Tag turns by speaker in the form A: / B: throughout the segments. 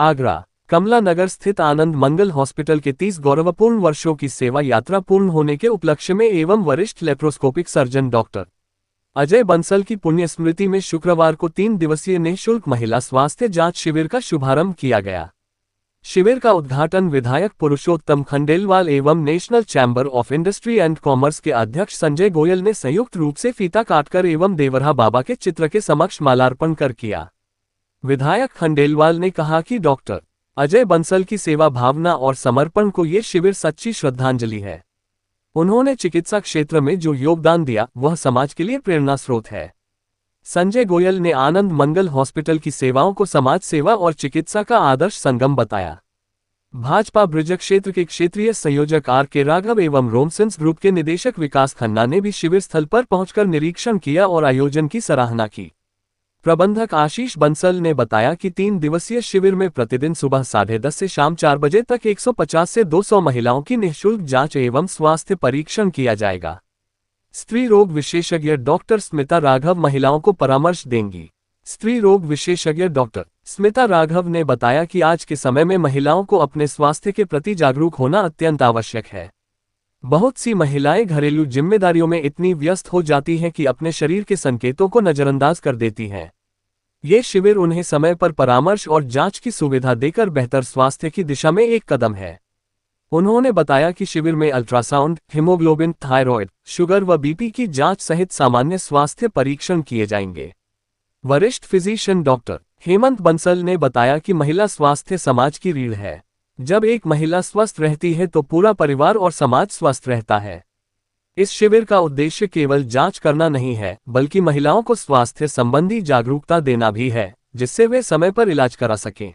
A: आगरा कमला नगर स्थित आनंद मंगल हॉस्पिटल के 30 गौरवपूर्ण वर्षों की सेवा यात्रा पूर्ण होने के उपलक्ष्य में एवं वरिष्ठ laparoscopic surgeon doctor Ajay Bansal की पुण्य स्मृति में शुक्रवार को 3 दिवसीय निःशुल्क महिला स्वास्थ्य जांच शिविर का शुभारंभ किया गया। शिविर का उद्घाटन विधायक पुरुषोत्तम खंडेलवाल एवं national chamber of industry and commerce के अध्यक्ष संजय गोयल ने संयुक्त रूप से फीता काटकर एवं देवरा बाबा के चित्र के समक्ष मालार्पण कर किया। विधायक खंडेलवाल ने कहा कि डॉक्टर अजय बंसल की सेवा भावना और समर्पण को ये शिविर सच्ची श्रद्धांजलि है। उन्होंने चिकित्सा क्षेत्र में जो योगदान दिया वह समाज के लिए प्रेरणा स्रोत है। संजय गोयल ने आनंद मंगल हॉस्पिटल की सेवाओं को समाज सेवा और चिकित्सा का आदर्श संगम बताया। भाजपा ब्रज क्षेत्र के क्षेत्रीय संयोजक R.K. राघव एवं रोमसन्स ग्रुप के निदेशक विकास खन्ना ने भी शिविर स्थल पर पहुंचकर निरीक्षण किया और आयोजन की सराहना की। प्रबंधक आशीष बंसल ने बताया कि 3 दिवसीय शिविर में प्रतिदिन सुबह 10:30 से शाम 4 बजे तक 150 से 200 महिलाओं की निःशुल्क जांच एवं स्वास्थ्य परीक्षण किया जाएगा। स्त्री रोग विशेषज्ञ डॉक्टर स्मिता राघव महिलाओं को परामर्श देंगी। स्त्री रोग विशेषज्ञ डॉक्टर स्मिता राघव ने बताया कि आज के समय में महिलाओं को अपने स्वास्थ्य के प्रति जागरूक होना अत्यंत आवश्यक है। बहुत सी महिलाएं घरेलू जिम्मेदारियों में इतनी व्यस्त हो जाती हैं कि अपने शरीर के संकेतों को नजरअंदाज कर देती हैं। ये शिविर उन्हें समय पर परामर्श और जांच की सुविधा देकर बेहतर स्वास्थ्य की दिशा में एक कदम है। उन्होंने बताया कि शिविर में अल्ट्रासाउंड, हीमोग्लोबिन, थायराइड, शुगर व बीपी की जांच सहित सामान्य स्वास्थ्य परीक्षण किए जाएंगे। वरिष्ठ फिजिशियन डॉक्टर हेमंत बंसल ने बताया कि महिला स्वास्थ्य समाज की रीढ़ है। जब एक महिला स्वस्थ रहती है तो पूरा परिवार और समाज स्वस्थ रहता है। इस शिविर का उद्देश्य केवल जांच करना नहीं है, बल्कि महिलाओं को स्वास्थ्य संबंधी जागरूकता देना भी है, जिससे वे समय पर इलाज करा सकें।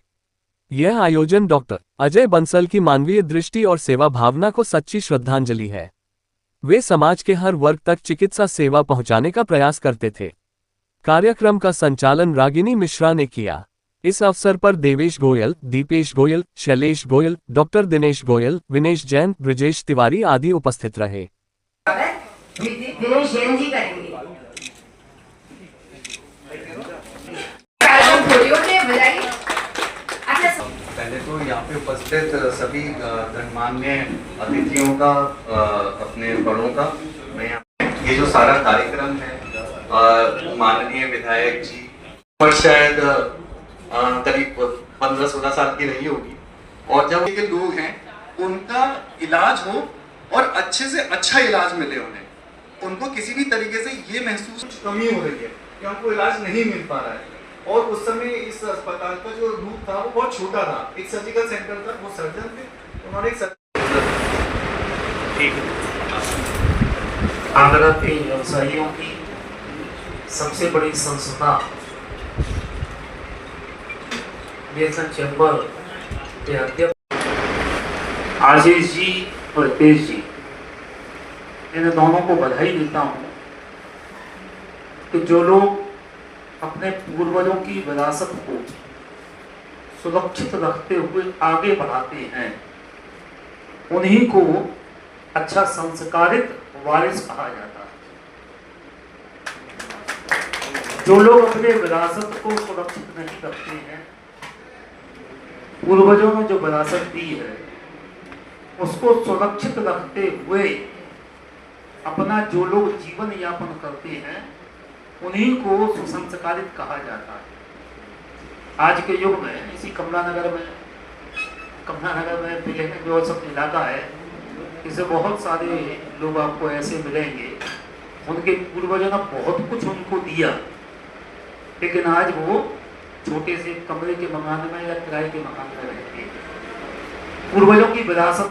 A: यह आयोजन डॉक्टर अजय बंसल की मानवीय दृष्टि और सेवा भावना को सच्ची श्रद्धांजलि है। वे समाज के हर वर्ग तक चिकित्सा सेवा पहुंचाने का प्रयास करते थे। कार्यक्रम का संचालन रागिनी मिश्रा ने किया। इस अवसर पर देवेश गोयल, दीपेश गोयल, शैलेश गोयल, डॉक्टर दिनेश गोयल, विनेश जैन, ब्रजेश तिवारी आदि उपस्थित रहे।
B: दिनेश जैन जी करेंगे।
C: पहले तो यहाँ पे उपस्थित सभी गणमान्य अतिथियों का, अपने बड़ों का, मैं ये जो सारा कार्यक्रम है माननीय विधायक जी पर शायद करीब 15-16 साल की रही होगी, और जब के लोग हैं उनका इलाज हो और अच्छे से अच्छा इलाज मिले, उनको किसी भी तरीके से ये महसूस कमी हो रही है कि उनको इलाज नहीं मिल पा रहा है। और उस समय इस अस्पताल का जो रूप था वो बहुत छोटा था, एक सर्जिकल सेंटर था, वो सर्जन थे, उन्होंने
D: आगरा के व्यवसायियों की सबसे बड़ी संस्था नेशनल चैम्बर के अध्यक्ष आशीष जी और तेज जी, इन दोनों को बधाई देता हूँ कि जो लोग अपने पूर्वजों की विरासत को सुरक्षित रखते हुए आगे बढ़ाते हैं, उन्हीं को अच्छा संस्कारित वारिस कहा जाता है। जो लोग अपने विरासत को सुरक्षित नहीं रखते हैं, पूर्वजों ने जो विरासत दी है उसको सुरक्षित रखते हुए अपना जो लोग जीवन यापन करते हैं, उन्हीं को सुसंस्कारित कहा जाता है। आज के युग में इसी कमला नगर में मिलेंगे, जो सब इलाका है, इसे बहुत सारे लोग आपको ऐसे मिलेंगे, उनके पूर्वजों ने बहुत कुछ उनको दिया, लेकिन आज वो छोटे से कमरे के मकान में या किराए के मकान में रहते हैं। पूर्वजों की विरासत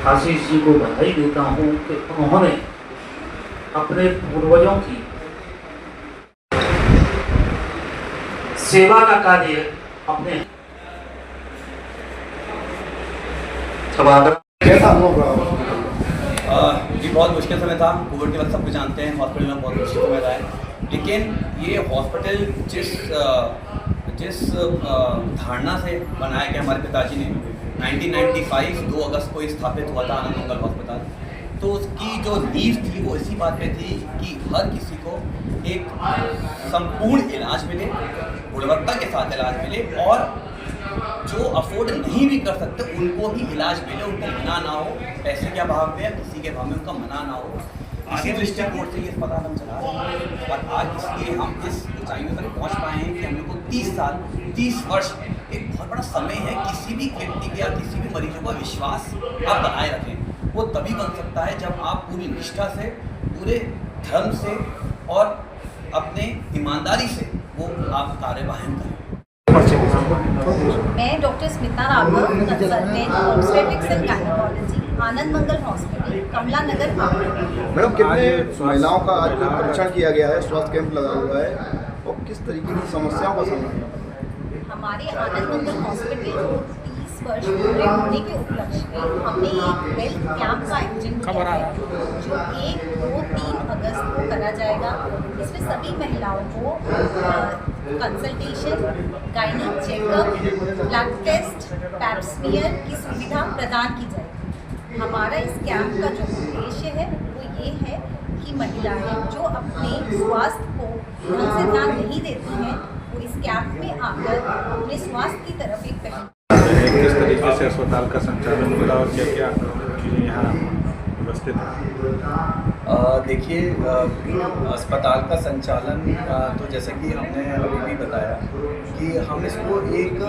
D: आशीष जी को बधाई देता हूँ कि उन्होंने अपने पूर्वजों की सेवा का कार्य अपने
E: जी बहुत मुश्किल समय था। कोविड के वक्त सब कुछ जानते हैं, हॉस्पिटल में बहुत मुश्किल समय रहा है, लेकिन ये हॉस्पिटल जिस धारणा से बनाया गया हमारे पिताजी ने 1995 2 अगस्त को स्थापित हुआ था आनंद मंगल हॉस्पिटल। तो उसकी जो नींव थी वो इसी बात पे थी कि हर किसी को एक संपूर्ण इलाज मिले, गुणवत्ता के साथ इलाज मिले, और जो अफोर्ड नहीं भी कर सकते उनको भी इलाज मिले, उनको मना ना हो, पैसे के अभाव में या किसी के अभाव में उनका मना ना हो। इसी दृष्टिकोण से ये अस्पताल हम चला रहे हैं और आज इसलिए हम इस ऊंचाइयों तक पहुंच पाए हैं कि हम लोग को 30 वर्ष एक बहुत बड़ा समय है। किसी भी व्यक्ति या किसी भी मरीजों का विश्वास आप बनाए रखें, वो तभी बन सकता है जब आप पूरी निष्ठा से, पूरे धर्म से और अपने ईमानदारी से वो आप कार्यवाहन करें।
B: मैं doctor Smita Raghav, consultant obstetrics and gynaecology, Anand Mangal hospital, Kamla Nagar, Agra.
F: Madam, कितने महिलाओं का आज परीक्षण किया गया है, स्वास्थ्य कैंप लगा हुआ है, और किस तरीके की समस्याओं का सामना?
B: हमारे आनंद मंगल हॉस्पिटल को 30 वर्ष पूरे होने के उपलक्ष्य में हमने एक हेल्थ कैंप का आयोजन किया है, जो 1, 2, 3 अगस्त को करा जाएगा। इसमें सभी महिलाओं को consultation, gynaec checkup, blood test, pap smear की सुविधा प्रदान की जाएगी। हमारा इस कैंप का जो उद्देश्य है वो ये है कि महिलाएं जो अपने स्वास्थ्य को ढंग से ध्यान नहीं देती हैं, वो इस कैंप में आकर अपने स्वास्थ्य की तरफ एक पहल।
G: किस तरीके से अस्पताल का संचालन होगा और क्या क्या चीज़ें यहाँ व्यवस्थित हैं?
E: देखिए, अस्पताल का संचालन तो जैसे कि हमने अभी भी बताया कि हम इसको एक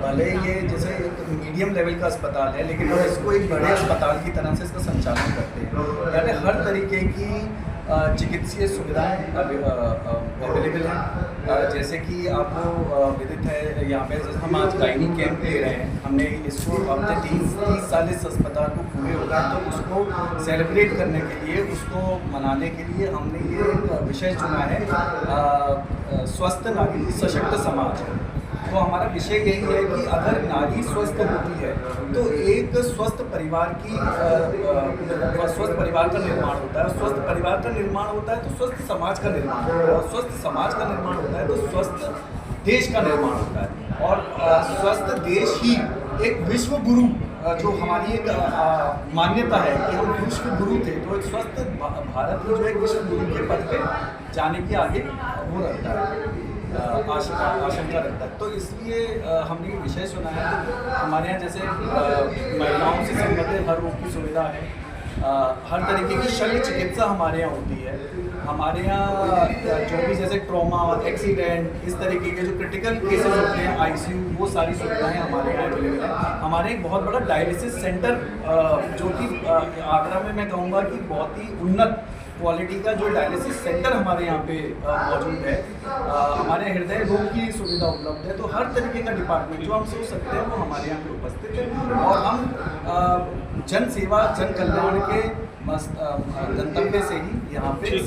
E: भले ये जैसे एक मीडियम लेवल का अस्पताल है, लेकिन हम इसको एक बड़े अस्पताल की तरह से इसका संचालन करते हैं। यानी हर तरीके की चिकित्सीय सुविधाएं अवेलेबल हैं। जैसे कि आपको विदित है, यहाँ पे जैसे हम आज गायनी कैंप ले रहे हैं, हमने इसको अब तक 30 साल इस अस्पताल को पूरे हो गए, तो उसको सेलिब्रेट करने के लिए, उसको मनाने के लिए हमने ये एक विषय चुना है, स्वस्थ नारी सशक्त समाज। तो हमारा विषय यही है कि अगर नारी स्वस्थ होती है तो एक स्वस्थ परिवार की स्वस्थ परिवार का निर्माण होता है, स्वस्थ परिवार का निर्माण होता है तो स्वस्थ समाज का निर्माण होता है, और स्वस्थ समाज का निर्माण होता है तो स्वस्थ देश का निर्माण होता है, और स्वस्थ देश ही एक विश्व गुरु, जो हमारी एक मान्यता है कि हम विश्व गुरु थे, तो एक स्वस्थ भारत ही जो एक विश्व गुरु के पद पे जाने के आगे वो रहता है, आशंका रखता है। तो इसलिए हमने ये विषय सुना है। तो हमारे यहाँ जैसे महिलाओं से संबंधित हर रोग की सुविधा है, हर तरीके की शल्य चिकित्सा हमारे यहाँ होती है। हमारे यहाँ जो भी जैसे ट्रॉमा, एक्सीडेंट, इस तरीके के जो क्रिटिकल केसेस होते हैं, ICU, वो सारी सुविधाएं हमारे यहाँ अवेलेबल हैं। हमारे एक बहुत बड़ा डायलिसिस सेंटर, जो कि आगरा में मैं कहूँगा कि बहुत ही उन्नत क्वालिटी का जो डायलिसिस सेंटर हमारे यहाँ पे मौजूद है। हमारे हृदय रोग की सुविधा उपलब्ध है। तो हर तरीके का डिपार्टमेंट जो हम सोच सकते हैं वो हमारे यहाँ पे उपस्थित है, और हम जन सेवा, जन कल्याण के गंतव्य से ही यहाँ पे